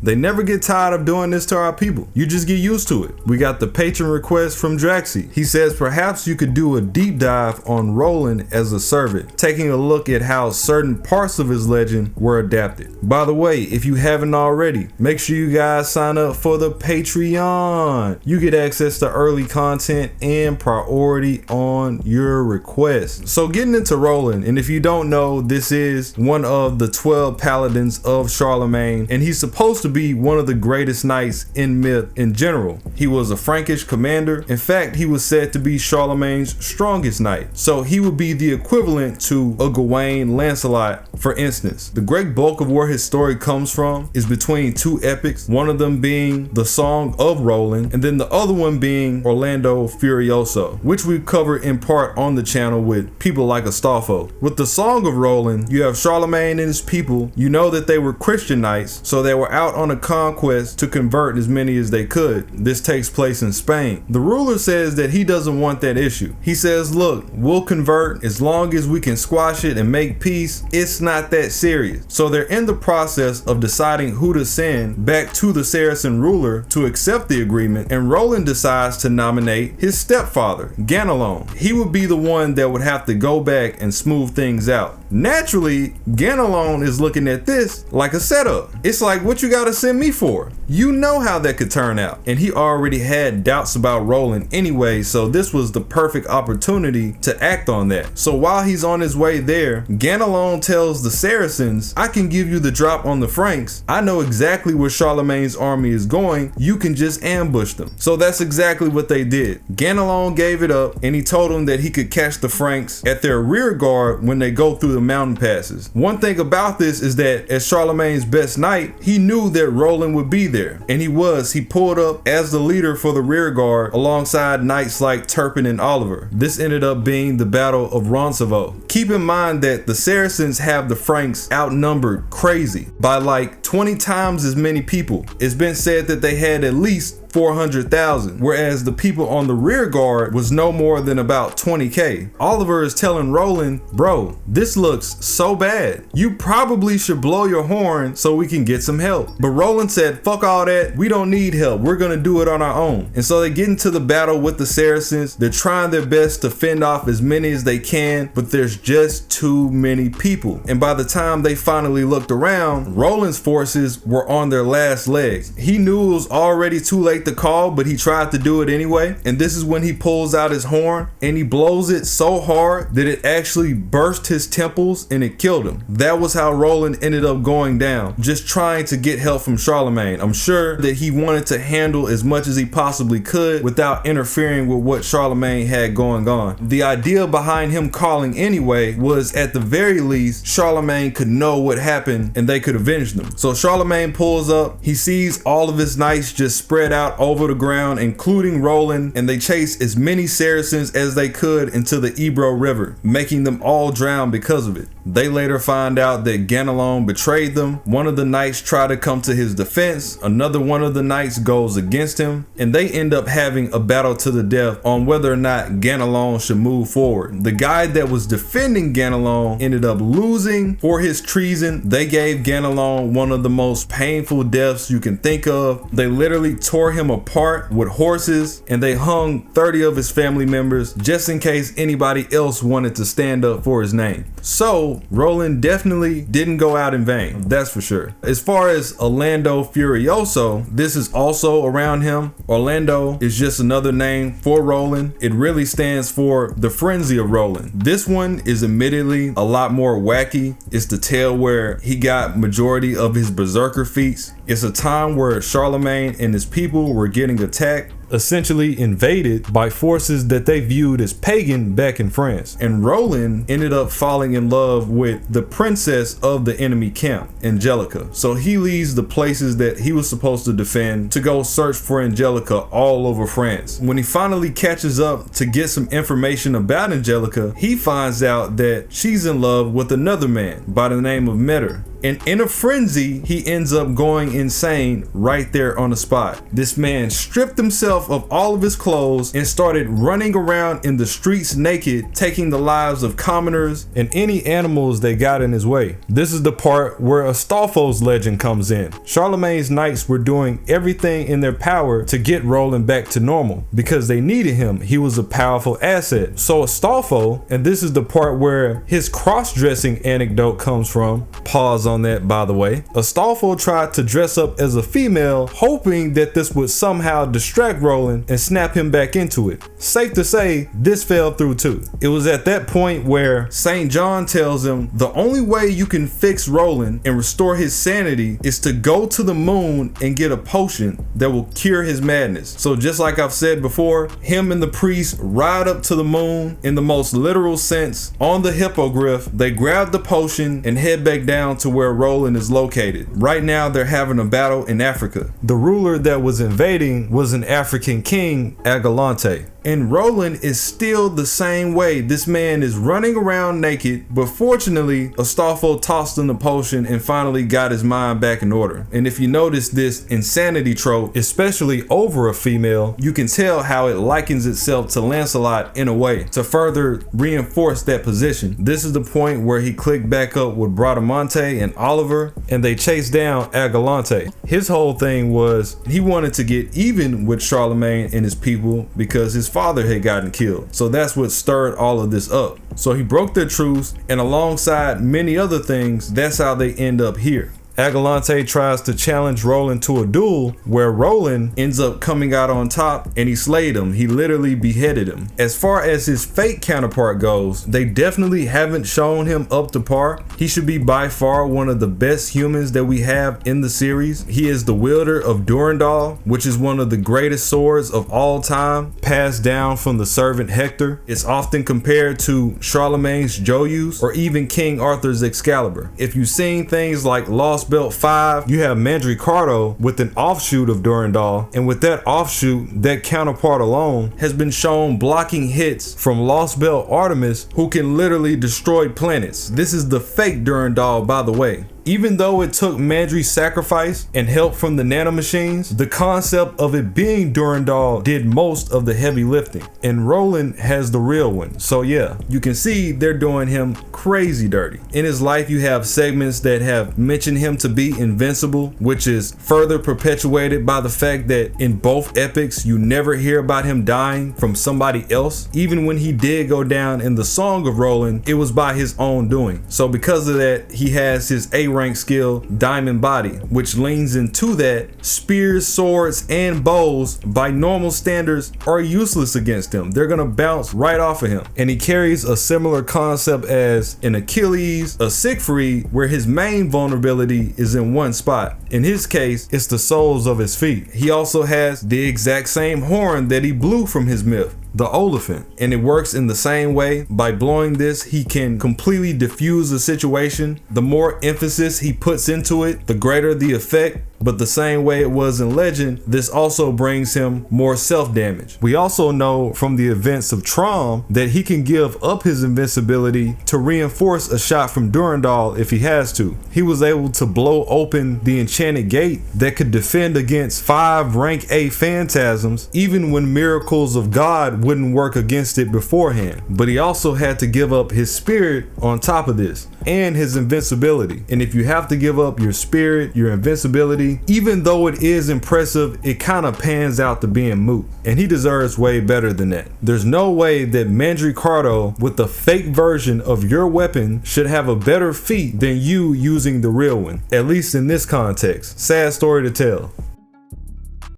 They never get tired of doing this to our people. You just get used to it. We got the patron request from Draxi. He says perhaps you could do a deep dive on Roland as a servant, taking a look at how certain parts of his legend were adapted. By the way, if you haven't already, make sure you guys sign up for the Patreon. You get access to early content and priority on your requests. So getting into Roland, and if you don't know, this is one of the 12 paladins of Charlemagne, and he's supposed to be one of the greatest knights in myth in general. He was a Frankish commander. In fact, he was said to be Charlemagne's strongest knight. So he would be the equivalent to a Gawain, Lancelot, for instance. The great bulk of where his story comes from is between two epics, one of them being the Song of Roland, and then the other one being Orlando Furioso, which we covered in part on the channel with people like Astolfo. With the Song of Roland, you have Charlemagne and his people. You know that they were Christian knights, so they were out on a conquest to convert as many as they could. This takes place in Spain. The ruler says that he doesn't want that issue. He says, look, we'll convert as long as we can squash it and make peace. It's not that serious. So they're in the process of deciding who to send back to the Saracen ruler to accept the agreement, and Roland decides to nominate his stepfather, Ganelon. He would be the one that would have to go back and smooth things out. Naturally, Ganelon is looking at this like a setup. It's like, what you gotta send me for? You know how that could turn out. And he already had doubts about Roland anyway, so this was the perfect opportunity to act on that. So while he's on his way there, Ganelon tells the Saracens, I can give you the drop on the Franks. I know exactly where Charlemagne's army is going. You can just ambush them. So that's exactly what they did. Ganelon gave it up, and he told them that he could catch the Franks at their rear guard when they go through the mountain passes. One thing about this is that as Charlemagne's best knight, he knew that Roland would be there, and he was. He pulled up as the leader for the rear guard alongside knights like Turpin and Oliver. This ended up being the Battle of Roncesvalles. Keep in mind that the Saracens have the Franks outnumbered crazy by like 20 times as many people. It's been said that they had at least 400,000, whereas the people on the rear guard was no more than about 20k. Oliver is telling Roland, bro, this looks so bad. You probably should blow your horn so we can get some help. But Roland said, fuck all that. We don't need help. We're gonna do it on our own. And so they get into the battle with the Saracens. They're trying their best to fend off as many as they can, but there's just too many people. And by the time they finally looked around, Roland's forces were on their last legs. He knew it was already too late to call, but he tried to do it anyway. And this is when he pulls out his horn and he blows it so hard that it actually burst his temples and it killed him. That was how Roland ended up going down, just trying to get help from Charlemagne. I'm sure that he wanted to handle as much as he possibly could without interfering with what Charlemagne had going on. The idea behind him calling anyway was, at the very least, Charlemagne could know what happened and they could avenge them. So Charlemagne pulls up, he sees all of his knights just spread out over the ground, including Roland, and they chase as many Saracens as they could into the Ebro River, making them all drown because of it. They later find out that Ganelon betrayed them. One of the knights try to come to his defense. Another one of the knights goes against him, and they end up having a battle to the death on whether or not Ganelon should move forward. The guy that was defending Ganelon ended up losing for his treason. They gave Ganelon one of the most painful deaths you can think of. They literally tore him apart with horses, and they hung 30 of his family members just in case anybody else wanted to stand up for his name. So Roland definitely didn't go out in vain, that's for sure. As far as Orlando Furioso, this is also around him. Orlando is just another name for Roland. It really stands for the frenzy of Roland. This one is admittedly a lot more wacky. It's the tale where he got majority of his berserker feats. It's a time where Charlemagne and his people were getting attacked, essentially invaded by forces that they viewed as pagan back in France. And Roland ended up falling in love with the princess of the enemy camp, Angelica. So he leaves the places that he was supposed to defend to go search for Angelica all over France. When he finally catches up to get some information about Angelica, he finds out that she's in love with another man by the name of Metter. And in a frenzy, he ends up going insane right there on the spot. This man stripped himself of all of his clothes and started running around in the streets naked, taking the lives of commoners and any animals that got in his way. This is the part where Astolfo's legend comes in. Charlemagne's knights were doing everything in their power to get Roland back to normal because they needed him. He was a powerful asset. So Astolfo, and this is the part where his cross-dressing anecdote comes from. Pause on that, by the way. Astolfo tried to dress up as a female, hoping that this would somehow distract Roland and snap him back into it. Safe to say, this fell through too. It was at that point where St. John tells him the only way you can fix Roland and restore his sanity is to go to the moon and get a potion that will cure his madness. So just like I've said before, him and the priest ride up to the moon in the most literal sense on the hippogriff. They grab the potion and head back down to where Roland is located. Right now they're having a battle in Africa. The ruler that was invading was an African king, Agalante. And Roland is still the same way. This man is running around naked, but fortunately, Astolfo tossed him the potion and finally got his mind back in order. And if you notice this insanity trope, especially over a female, you can tell how it likens itself to Lancelot in a way to further reinforce that position. This is the point where he clicked back up with Bradamante and Oliver, and they chased down Agalante. His whole thing was he wanted to get even with Charlemagne and his people because his father had gotten killed. So that's what stirred all of this up. So he broke their truce, and alongside many other things, that's how they end up here. Agalante tries to challenge Roland to a duel where Roland ends up coming out on top and he slayed him. He literally beheaded him. As far as his fake counterpart goes, they definitely haven't shown him up to par. He should be by far one of the best humans that we have in the series. He is the wielder of Durandal, which is one of the greatest swords of all time, passed down from the servant Hector. It's often compared to Charlemagne's Joyeuse or even King Arthur's Excalibur. If you've seen things like Lost Belt 5, you have Mandricardo with an offshoot of Durandal, and with that offshoot, that counterpart alone has been shown blocking hits from Lost Belt Artemis, who can literally destroy planets. This is the fake Durandal, by the way. Even though it took Mandry's sacrifice and help from the nanomachines, the concept of it being Durandal did most of the heavy lifting, and Roland has the real one. So yeah, you can see they're doing him crazy dirty. In his life, you have segments that have mentioned him to be invincible, which is further perpetuated by the fact that in both epics, you never hear about him dying from somebody else. Even when he did go down in the Song of Roland, it was by his own doing. So because of that, he has his A rank skill, Diamond Body, which leans into that. Spears, swords, and bows by normal standards are useless against him. They're gonna bounce right off of him. And he carries a similar concept as an Achilles, a Siegfried, where his main vulnerability is in one spot. In his case, it's the soles of his feet. He also has the exact same horn that he blew from his myth, the Oliphant, and it works in the same way. By blowing this, he can completely diffuse the situation. The more emphasis he puts into it, the greater the effect. But the same way it was in Legend, this also brings him more self-damage. We also know from the events of Trom that he can give up his invincibility to reinforce a shot from Durandal if he has to. He was able to blow open the enchanted gate that could defend against 5 rank A phantasms, even when miracles of God wouldn't work against it beforehand. But he also had to give up his spirit on top of this, and his invincibility. And if you have to give up your spirit, your invincibility, even though it is impressive, it kind of pans out to being moot. And he deserves way better than that. There's no way that Mandricardo with the fake version of your weapon should have a better feat than you using the real one, at least in this context. Sad story to tell.